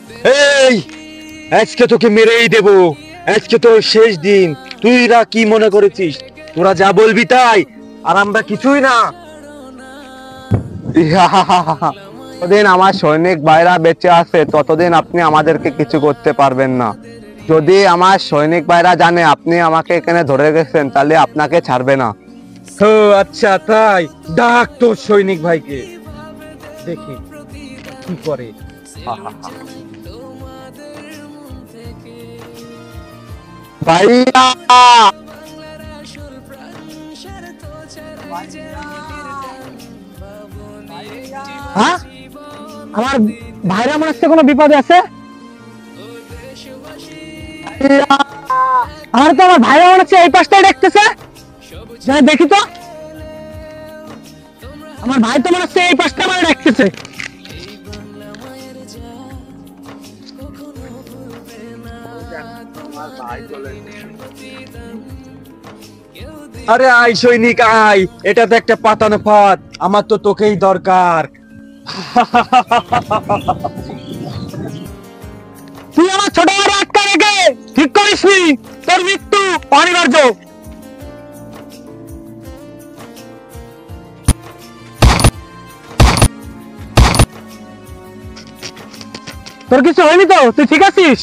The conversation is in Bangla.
এই, আজকে তোকে মেরেই দেবো। আজকে তোর শেষ দিন। তুইরা কি মনে করেছিস তোরা যা বলবি তাই? আর আমরা কিছুই না। যতদিন আমার সৈনিক ভাইরা বেঁচে আছে ততদিন আপনি আমাদেরকে কিছু করতে পারবেন না। যদি আমার সৈনিক ভাইরা জানে আপনি আমাকে এখানে ধরে গেছেন তাহলে আপনাকে ছাড়বে না। ও আচ্ছা তাই, ডাক তোর সৈনিক ভাইকে, দেখি কি করে। ভাইয়া, হ্যাঁ, আমার ভাইরা মনে হচ্ছে কোনো বিপদে আছে। আমার তো আমার ভাইরা মনে হচ্ছে এই পাশটাই দেখতেছে। যাই দেখি তো, আমার ভাই তো মনে হচ্ছে এই পাশটা আমার দেখতেছে। আরে আয় সৈনিক আয়, এটা তো একটা পাতানো ফাঁদ। আমার তো তোকেই দরকার। তুই আমার ছোট ভাইরা আটকা রেখে ঠিক করিসনি, তোর মৃত্যু অনিবার্য। তোর কিছু হয়নি তো? তুই ঠিক আছিস?